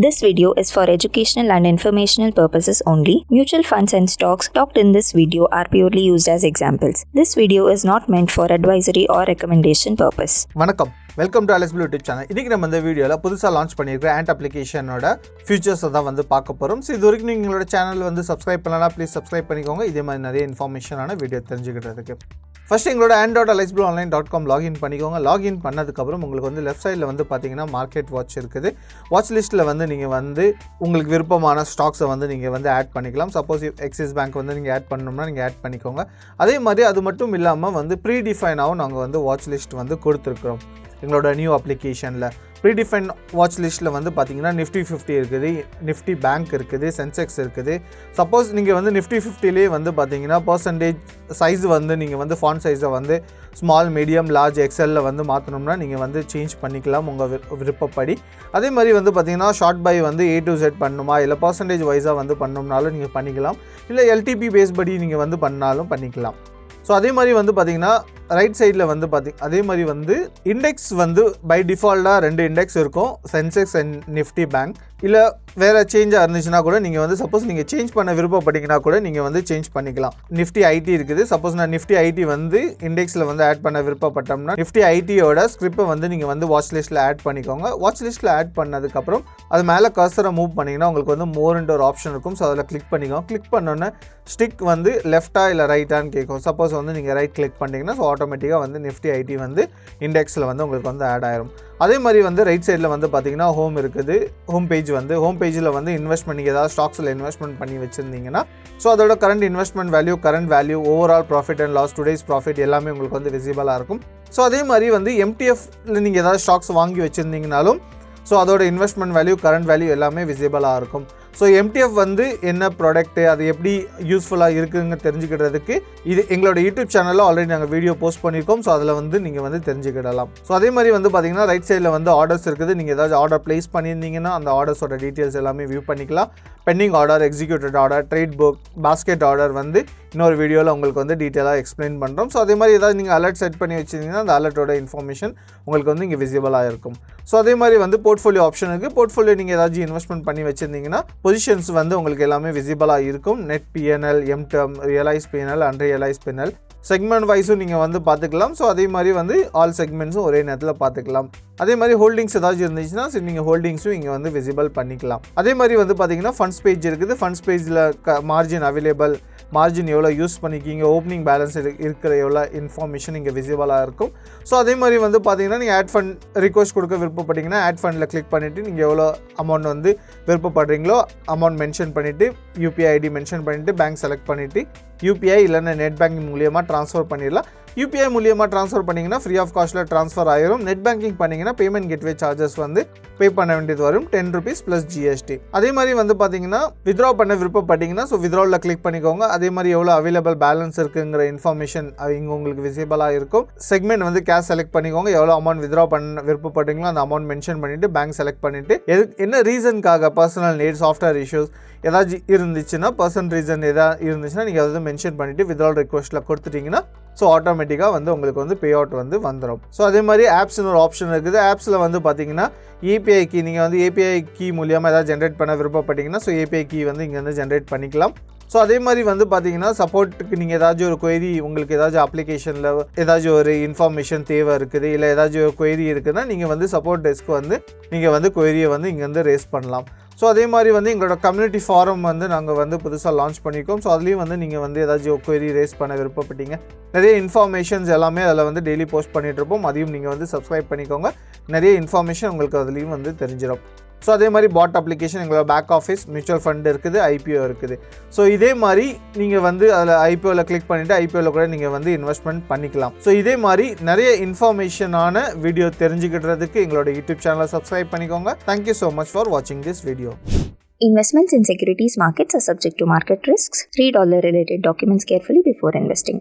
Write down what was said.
This video is for educational and informational purposes only. Mutual funds and stocks talked in this video are purely used as examples. This video is not meant for advisory or recommendation purpose. வணக்கம், welcome to aliceblue YouTube channel. இன்னைக்கு நம்ம இந்த வீடியோவில் புதுசாக launch பண்ணியிருக்கிற and அப்ளிகேஷனோட ஃபியூச்சர்ஸை தான் வந்து பார்க்க போகிறோம். ஸோ இது வரைக்கும் நீங்கள் எங்களோட சேனல் வந்து சப்ஸ்கிரைப் பண்ணலாம், ப்ளீஸ் சப்ஸ்கிரைப் பண்ணிக்கோங்க. இதே மாதிரி நிறைய இன்ஃபர்மேஷனான வீடியோ தெரிஞ்சுக்கிறதுக்கு. ஃபர்ஸ்ட் எங்களோட and.aliceblue.online.com லாகின் பண்ணிக்கோங்க. லாகின் பண்ணதுக்கப்புறம் உங்களுக்கு வந்து லெஃப்ட் சைடில் வந்து பார்த்தீங்கன்னா மார்க்கெட் வாட்ச் இருக்குது. வாட்ச் லிஸ்ட்டில் வந்து நீங்கள் வந்து உங்களுக்கு விருப்பமான ஸ்டாக்ஸை வந்து நீங்கள் வந்து ஆட் பண்ணிக்கலாம். சப்போஸ் எக்ஸிஸ் பேங்க் வந்து நீங்கள் ஆட் பண்ணணும்னா நீங்கள் ஆட் பண்ணிக்கோங்க. அதே மாதிரி அது மட்டும் இல்லாமல் வந்து ப்ரீடிஃபைனாகவும் நாங்கள் வந்து வாட்ச் லிஸ்ட் வந்து கொடுத்துருக்குறோம். எங்களோட நியூ அப்ளிகேஷனில் ப்ரீடிஃபைன் வாட்ச் லிஸ்ட்டில் வந்து பார்த்தீங்கன்னா நிஃப்டி 50 இருக்குது, நிஃப்டி பேங்க் இருக்குது, சென்செக்ஸ் இருக்குது. சப்போஸ் நீங்கள் வந்து நிஃப்டி 50லேயே வந்து பார்த்தீங்கன்னா பர்சன்டேஜ் சைஸ் வந்து நீங்கள் வந்து ஃபாண்ட் சைஸை வந்து ஸ்மால், மீடியம், லார்ஜ், எக்ஸலில் வந்து மாற்றணும்னா நீங்கள் வந்து சேஞ்ச் பண்ணிக்கலாம் உங்கள் விருப்பப்படி. அதே மாதிரி வந்து பார்த்தீங்கன்னா ஷார்ட் பை வந்து A to Z பண்ணணுமா, இல்லை பர்சன்டேஜ் வைஸாக வந்து பண்ணணும்னாலும் நீங்கள் பண்ணிக்கலாம், இல்லை எல்டிபி பேஸ் படி நீங்கள் வந்து பண்ணாலும் பண்ணிக்கலாம். ஸோ அதே மாதிரி வந்து பார்த்தீங்கன்னா ரைட் சைடில் வந்து அதே மாதிரி வந்து இண்டெக்ஸ் வந்து பை டிஃபால்ட்டாக 2 இண்டெக்ஸ் இருக்கும், சென்செக்ஸ் அண்ட் நிஃப்டி பேங்க். இல்லை வேறு சேஞ்சாக இருந்துச்சுன்னா கூட நீங்கள் வந்து சப்போஸ் நீங்கள் சேஞ்ச் பண்ண விருப்பப்பட்டீங்கன்னா கூட நீங்கள் வந்து சேஞ்ச் பண்ணிக்கலாம். நிஃப்டி ஐடி இருக்குது. சப்போஸ் நான் நிஃப்டி ஐடி வந்து இண்டெக்ஸில் வந்து ஆட் பண்ண விருப்பப்பட்டோம்னா நிஃப்டி ஐடியோட ஸ்கிரிப்பை வந்து நீங்கள் வந்து வாட்ச் லிஸ்ட்டில் ஆட் பண்ணிக்கோங்க. வாட்ச் லிஸ்ட்டில் ஆட் பண்ணதுக்கப்புறம் அது மேலே கர்சரை மூவ் பண்ணிங்கன்னா உங்களுக்கு வந்து மோர்ன்ற ஒரு ஆப்ஷன் இருக்கும். ஸோ அதில் கிளிக் பண்ணிக்கோங்க. கிளிக் பண்ணோன்னே ஸ்டிக் வந்து லெஃப்டாக இல்லை ரைட்டான்னு கேட்கும். சப்போஸ் வந்து நீங்கள் ரைட் கிளிக் பண்ணிட்டீங்கன்னா ஸோ ஆட்டோமேட்டிக்காக வந்து நிஃப்டி ஐடி வந்து இண்டெக்ஸில் வந்து உங்களுக்கு வந்து ஆட் ஆயிரும். அதே மாதிரி வந்து ரைட் சைடில் வந்து பார்த்தீங்கன்னா ஹோம் இருக்குது. ஹோம் பேஜில் வந்து இன்வெஸ்ட்மெண்ட் நீங்கள் ஏதாவது ஸ்டாக்ஸில் இன்வெஸ்ட்மெண்ட் பண்ணி வச்சுருந்தீங்கன்னா ஸோ அதோட current investment value, current value, overall profit and loss, today's profit எல்லாமே உங்களுக்கு வந்து விசிபிளாக இருக்கும். ஸோ அதே மாதிரி வந்து MTFல நீங்கள் ஏதாவது ஸ்டாக்ஸ் வாங்கி வச்சுருந்தீங்கனாலும் ஸோ அதோட இன்வெஸ்ட்மெண்ட் வேல்யூ, கரண்ட் வேல்யூ எல்லாமே விசிபிளாக இருக்கும். ஸோ MTF வந்து என்ன ப்ராடக்ட்டு, அது எப்படி யூஸ்ஃபுல்லாக இருக்குதுங்க தெரிஞ்சுக்கிறதுக்கு இது எங்களோட யூடியூப் சேனலில் ஆல்ரெடி நாங்கள் வீடியோ போஸ்ட் பண்ணியிருக்கோம். ஸோ அதில் வந்து நீங்கள் வந்து தெரிஞ்சுக்கிடலாம். ஸோ அதே மாதிரி வந்து பார்த்தீங்கன்னா ரைட் சைடில் வந்து ஆர்டர்ஸ் இருக்குது. நீங்கள் ஏதாவது ஆர்டர் ப்ளேஸ் பண்ணியிருந்தீங்கன்னா அந்த ஆர்டர்ஸோட டீட்டெயில்ஸ் எல்லாமே வியூ பண்ணிக்கலாம். Bending order, executed order, trade book, basket order வந்து இன்னொரு வீடியோவில் உங்களுக்கு வந்து டீட்டெயிலாக எக்ஸ்பிளைன் பண்ணுறோம். ஸோ அதே மாதிரி ஏதாவது நீங்கள் அலர்ட் செட் பண்ணி வச்சுருந்தீங்கன்னா அந்த அலர்ட்டோட இன்ஃபர்மேஷன் உங்களுக்கு வந்து இங்கே விசிபிளாக இருக்கும். ஸோ அதே மாதிரி வந்து போர்ட்ஃபோலியோ ஆப்ஷன் இருக்குது. போர்ட்ஃபோலியோ நீங்கள் ஏதாச்சும் இன்வெஸ்ட்மெண்ட் பண்ணி வச்சுருந்தீங்கன்னா பொசிஷன்ஸ் வந்து உங்களுக்கு எல்லாமே விசிபிளாக இருக்கும். நெட் PNL, எம்டர்ம், realise PNL, unrealise PNL, segment வைஸும் நீங்கள் வந்து பார்த்துக்கலாம். ஸோ அதே மாதிரி வந்து ஆல் செக்மெண்ட்ஸும் ஒரே நேரத்தில் பார்த்துக்கலாம். அதே மாதிரி ஹோல்டிங்ஸ் ஏதாச்சும் இருந்துச்சுன்னா நீங்கள் ஹோல்டிங்ஸும் இங்கே வந்து விசிபிள் பண்ணிக்கலாம். அதே மாதிரி வந்து பார்த்தீங்கன்னா ஃபண்ட்ஸ் பேஜ் இருக்குது. ஃபண்ட்ஸ் பேஜில் மார்ஜின் அவைலபிள், மார்ஜின் எவ்வளோ யூஸ் பண்ணிக்கிங்க, ஓப்பனிங் பேலன்ஸ் இருக்கிற எவ்வளோ இன்ஃபர்மேஷன் இங்கே விசிபிளாக இருக்கும். ஸோ அதே மாதிரி வந்து பார்த்தீங்கன்னா நீங்கள் ஆட் ஃபண்ட் ரிக்வஸ்ட் கொடுக்க விருப்பப்பட்டீங்கன்னா ஆட் ஃபண்டில் கிளிக் பண்ணிவிட்டு நீங்கள் எவ்வளோ அமௌண்ட் வந்து விருப்பப்படுறீங்களோ அமௌண்ட் மென்ஷன் பண்ணிவிட்டு UPI ID மென்ஷன் பண்ணிவிட்டு பேங்க் செலக்ட் பண்ணிவிட்டு UPI இல்லைன்னா நெட் பேங்கிங் மூலியமாக ட்ரான்ஸ்ஃபர் பண்ணிடலாம். UPI மூலியமாக ட்ரான்ஸ்ஃபர் பண்ணிங்கன்னா ஃப்ரீ ஆஃப் காஸ்ட்டில் ட்ரான்ஸ்ஃபர் ஆயிரும். நெட் பேங்கிங் பண்ணிங்கன்னா பேமெண்ட் கேட்வே சார்ஜஸ் வந்து பே பண்ண வேண்டியது வரும், ₹10 ப்ளஸ் GST. அதே மாதிரி வந்து பார்த்தீங்கன்னா வித்ட்ரா பண்ண விருப்பப்பட்டீங்கன்னா ஸோ வித்ட்ராவில் கிளிக் பண்ணிக்கோங்க. அதே மாதிரி எவ்வளோ அவைலபிள் பேலன்ஸ் இருக்குங்கிற இன்ஃபர்மேஷன் இங்கே உங்களுக்கு விசிபிளாக இருக்கும். செக்மெண்ட் வந்து கேஷ் செலக்ட் பண்ணிக்கோங்க. எவ்வளோ அமௌண்ட் வித்ட்ரா பண்ண விருப்பப்பட்டீங்களோ அந்த அமௌண்ட் மென்ஷன் பண்ணிவிட்டு பேங்க் செலக்ட் பண்ணிவிட்டு என்ன ரீசனுக்காக, பர்சனல் நீட்ஸ், சாஃப்ட்வேர் இஷ்யூஸ் ஏதாச்சும் இருந்துச்சுன்னா, பர்சனல் ரீசன் எதாவது இருந்துச்சுன்னா நீங்கள் அதை மென்ஷன் பண்ணிவிட்டு வித்ட்ரால் ரிக்வஸ்ட்டில் கொடுத்துட்டிங்கன்னா ஸோ ஆட்டோமேட்டிக்காக வந்து உங்களுக்கு வந்து பே அவுட் வந்து வந்துடும். ஸோ அதே மாதிரி ஆப்ஸ்னு ஒரு ஆப்ஷன் இருக்குது. ஆப்ஸில் வந்து பார்த்தீங்கன்னா API கீ, நீங்கள் வந்து API கீ மூலியமாக ஏதாவது ஜென்ரேட் பண்ண விருப்பப்பட்டீங்கன்னா ஸோ API கீ வந்து இங்கே வந்து ஜென்ரேட் பண்ணிக்கலாம். ஸோ அதே மாதிரி வந்து பார்த்தீங்கன்னா சப்போர்ட்டுக்கு நீங்கள் ஏதாச்சும் ஒரு கொயரி, உங்களுக்கு ஏதாச்சும் அப்ளிகேஷனில் ஏதாச்சும் ஒரு இன்ஃபர்மேஷன் தேவை இருக்குது, இல்லை ஏதாச்சும் ஒரு கொயரி இருக்குதுன்னா நீங்கள் வந்து சப்போர்ட் டெஸ்க்கு வந்து நீங்கள் வந்து கொயரியை வந்து இங்கே வந்து ரேஸ் பண்ணலாம். ஸோ அதே மாதிரி வந்து எங்களோட கம்யூனிட்டி ஃபாரம் வந்து நாங்கள் வந்து புதுசாக லான்ச் பண்ணியிருக்கோம். ஸோ அதுலேயும் வந்து நீங்கள் வந்து ஏதாச்சும் கொயரி ரேஸ் பண்ண விருப்பப்பட்டீங்க, நிறைய இன்ஃபர்மேஷன்ஸ் எல்லாமே அதில் வந்து டெய்லி போஸ்ட் பண்ணிகிட்ருப்போம். அதையும் நீங்கள் வந்து சப்ஸ்கிரைப் பண்ணிக்கோங்க. நிறைய இன்ஃபர்மேஷன் உங்களுக்கு அதுலேயும் வந்து தெரிஞ்சிடும். ஸோ அதே மாதிரி பாட் அப்ளிகேஷன், எங்களோட பேக் ஆஃபீஸ், மியூச்சுவல் ஃபண்ட் இருக்குது, IPO இருக்குது. ஸோ இதே மாதிரி நீங்கள் வந்து அதில் IPOவில் கிளிக் பண்ணிவிட்டு IPOவில் கூட நீங்கள் வந்து இன்வெஸ்ட்மெண்ட் பண்ணிக்கலாம். ஸோ இதே மாதிரி நிறைய இன்ஃபர்மேஷனான வீடியோ தெரிஞ்சுக்கிறதுக்கு எங்களோட யூடியூப் சேனலை சப்ஸ்கிரைப் பண்ணிக்கோங்க. தேங்க்யூ ஸோ மச் ஃபார் வாட்சிங் this video. Investments in securities markets are subject to market risks. Read all the related documents carefully before investing.